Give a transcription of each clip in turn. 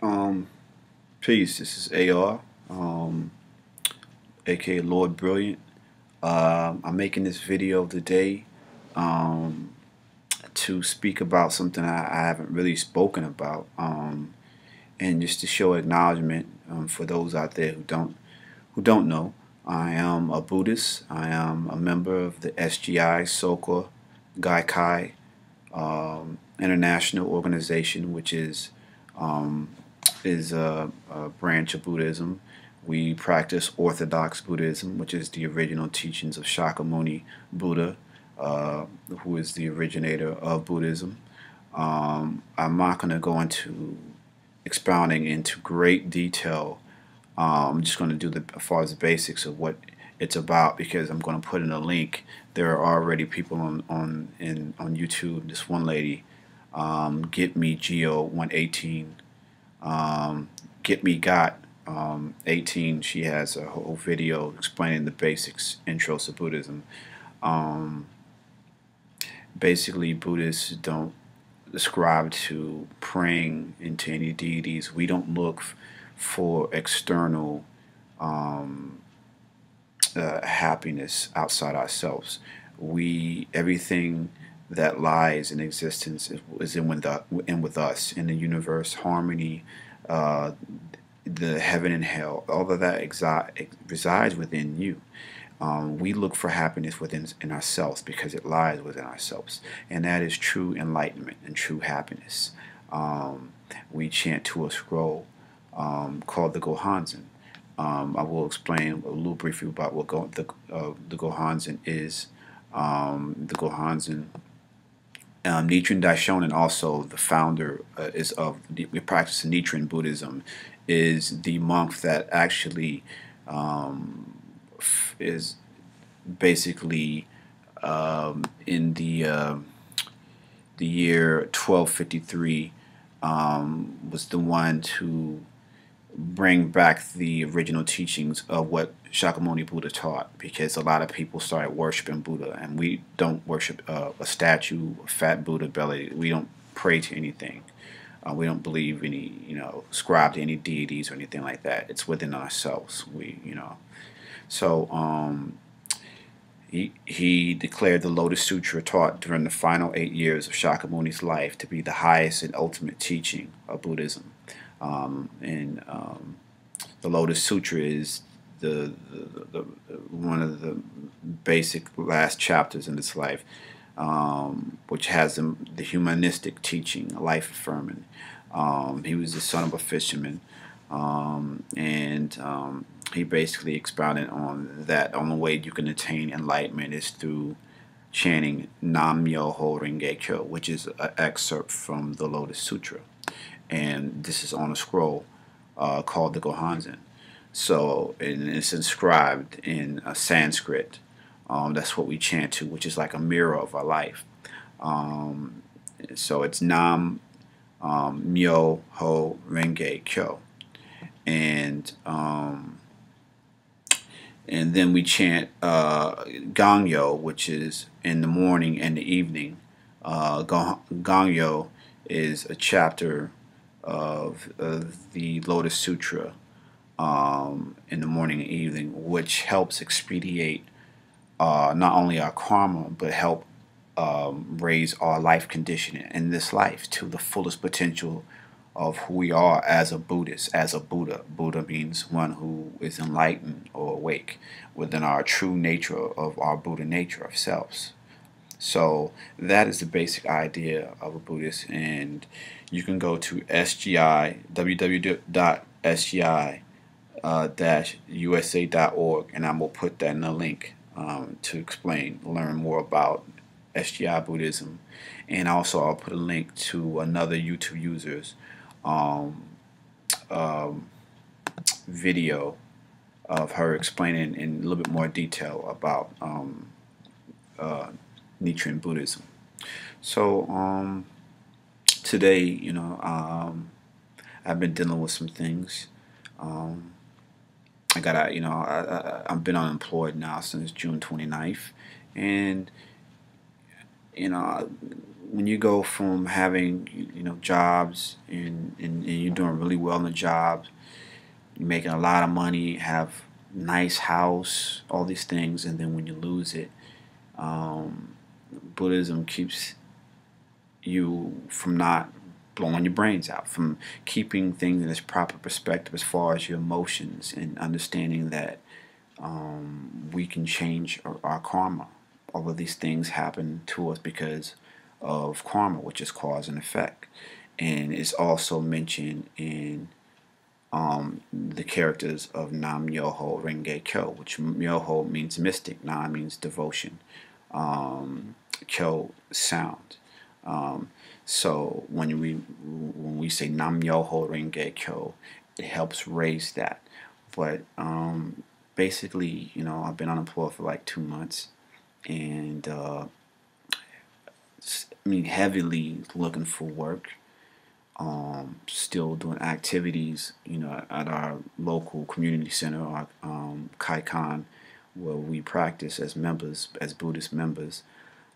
Um, Peace. This is AR, aka Lord Brilliant. I'm making this video today um, to speak about something I haven't really spoken about, and just to show acknowledgement for those out there who don't know. I am a Buddhist. I am a member of the SGI Soka Gakkai international organization, which um, is a branch of Buddhism. We practice Orthodox Buddhism, which is the original teachings of Shakyamuni Buddha, who is the originator of Buddhism. I'm not going to go into expounding into great detail. I'm just going to do as far as the basics of what it's about, because I'm going to put in a link. There are already people on YouTube. This one lady, Get Me Geo 118, Get Me Got 18. She has a whole video explaining the basics, intros to Buddhism. Um, Basically, Buddhists don't ascribe to praying into any deities. We don't look for external um, happiness outside ourselves. Everything that lies in existence is in with us, in the universe, harmony, uh, the heaven and hell. All of that resides within you. We look for happiness in ourselves because it lies within ourselves, and that is true enlightenment and true happiness. Um, we chant to a scroll called the Gohanzen. I will explain a little briefly about what the Gohanzen is. The Gohanzen, Nichiren Daishonin, also the founder is of we practice Nichiren Buddhism, is the monk that actually um, is basically in the year 1253, was the one to bring back the original teachings of what Shakyamuni Buddha taught, because a lot of people started worshiping Buddha, and we don't worship a statue, a fat Buddha belly. We don't pray to anything. We don't believe any, ascribe to any deities or anything like that. It's within ourselves. So he declared the Lotus Sutra, taught during the final 8 years of Shakyamuni's life, to be the highest and ultimate teaching of Buddhism. And the Lotus Sutra is the one of the basic last chapters in this life, which has the humanistic teaching, life affirming. He was the son of a fisherman, and he basically expounded on that. On the way you can attain enlightenment is through chanting nammyohorengekyo, which is an excerpt from the Lotus Sutra, and this is on a scroll called the Gohanzen. So, and it's inscribed in Sanskrit. That's what we chant to, which is like a mirror of our life. Um, so it's Nam Myo Ho Renge Kyo, and and then we chant Gangyo, which is in the morning and the evening. Gangyo is a chapter of the Lotus Sutra in the morning and evening, which helps expedite not only our karma, but help raise our life conditioning in this life to the fullest potential of who we are as a Buddhist, as a Buddha. Buddha means one who is enlightened or awake within our true nature of our Buddha nature of selves. So that is the basic idea of a Buddhist, and you can go to SGI, www.sgi-usa.org, and I will put that in the link to learn more about SGI Buddhism. And also I'll put a link to another YouTube user's um, um, video of her explaining in a little bit more detail about uh, Nichiren Buddhism. So today, I've been dealing with some things. Um, I've been unemployed now since June 29th, and when you go from having jobs and you're doing really well in the job, you're making a lot of money, have nice house, all these things, and then when you lose it, um, Buddhism keeps you from not blowing your brains out, from keeping things in its proper perspective as far as your emotions and understanding that we can change our karma. All of these things happen to us because of karma, which is cause and effect. And it's also mentioned in the characters of nammyohorengekyo, which myoho means mystic, na means devotion, kyo sound. Um, so when we say nammyohorengekyo, it helps raise that. But basically, I've been unemployed for like 2 months, and heavily looking for work. Still doing activities, at our local community center, our kaikan, where we practice as members, as Buddhist members,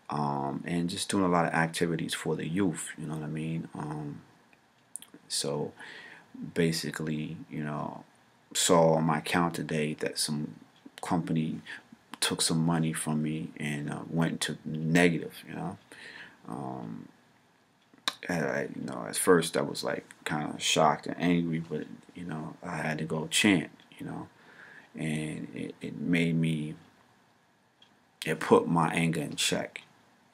and just doing a lot of activities for the youth. You know what I mean? So basically, saw on my account today that some company took some money from me and went to negative. Um, at first I was like kind of shocked and angry, but I had to go chant, and it made me, it put my anger in check.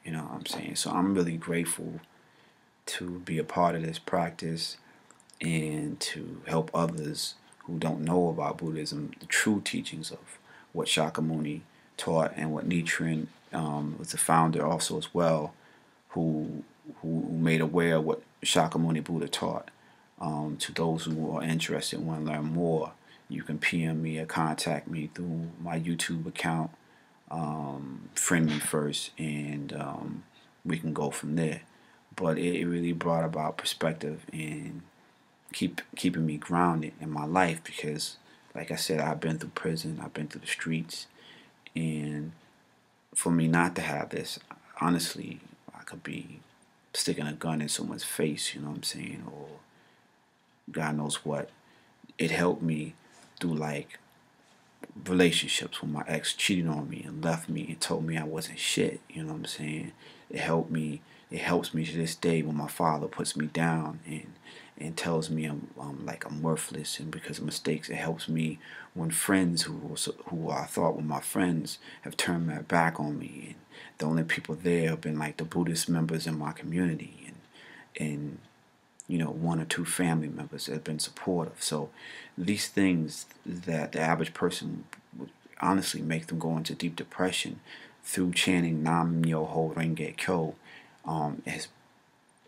You know what I'm saying? So I'm really grateful to be a part of this practice and to help others who don't know about Buddhism, the true teachings of what Shakyamuni taught and what Nichiren was the founder also as well, who made aware of what Shakyamuni Buddha taught. To those who are interested and want to learn more, you can PM me or contact me through my YouTube account. Friend me first, and we can go from there. But it really brought about perspective and keeping me grounded in my life because, like I said, I've been through prison, I've been through the streets, and for me not to have this, honestly, I could be sticking a gun in someone's face, you know what I'm saying, or God knows what. It helped me through like relationships when my ex cheated on me and left me and told me I wasn't shit, you know what I'm saying. It helped me. It helps me to this day when my father puts me down and tells me I'm worthless and because of mistakes. It helps me when friends who I thought were my friends have turned their back on me, and the only people there have been like the Buddhist members in my community and one or two family members that have been supportive. So these things that the average person would honestly make them go into deep depression through chanting nammyohorengekyo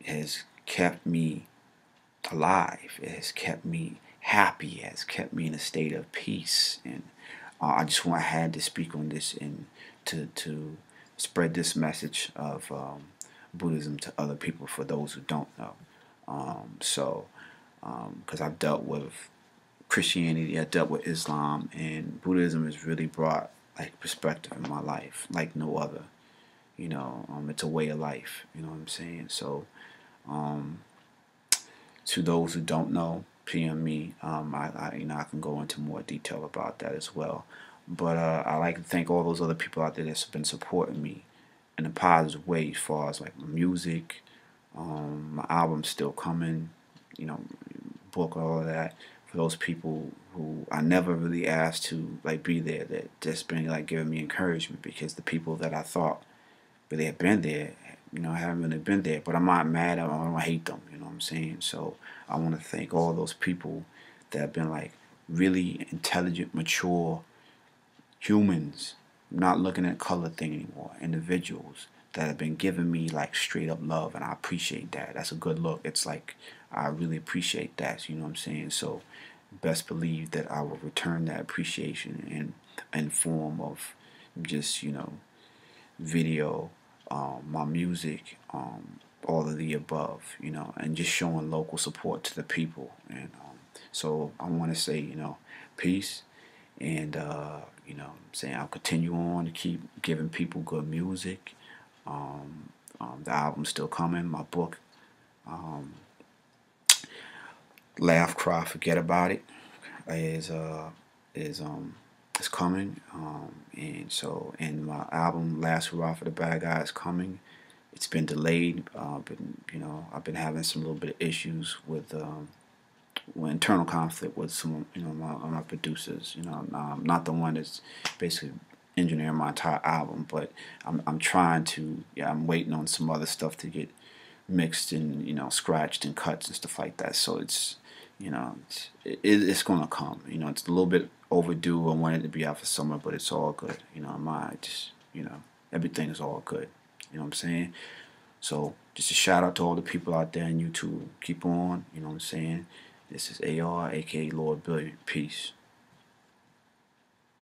has kept me alive. It has kept me happy. It has kept me in a state of peace. And I had to speak on this and to spread this message of Buddhism to other people for those who don't know. Because I've dealt with Christianity, I dealt with Islam, and Buddhism has really brought like perspective in my life like no other. It's a way of life. You know what I'm saying? So, to those who don't know, PM me. I can go into more detail about that as well. But I like to thank all those other people out there that's been supporting me in a positive way as far as like my music. My album's still coming, book, all of that. For those people who I never really asked to like be there, that just been like giving me encouragement because the people that I thought really had been there, haven't really been there. But I'm not mad at them, I don't hate them, you know what I'm saying? So I want to thank all those people that have been like really intelligent, mature humans, not looking at color thing anymore, individuals that have been giving me like straight up love, and I appreciate that. That's a good look. It's like I really appreciate that, you know what I'm saying? So best believe that I will return that appreciation in form of just, video, my music, all of the above, and just showing local support to the people. And so I want to say, peace. And, saying I'll continue on to keep giving people good music. The album's still coming. My book, Laugh, Cry, Forget About It, is is um is coming. And my album, Last Hurrah for the Bad Guy, is coming. It's been delayed. I've been having some little bit of issues with internal conflict with some, my producers. I'm not the one that's basically engineering my entire album, but I'm trying to. Yeah, I'm waiting on some other stuff to get mixed and scratched and cuts and stuff like that. So it's gonna come. It's a little bit overdue. I wanted it to be out for summer, but it's all good. Everything is all good. You know what I'm saying? So just a shout out to all the people out there on YouTube. Keep on. You know what I'm saying? This is AR, aka Lord Billion. Peace.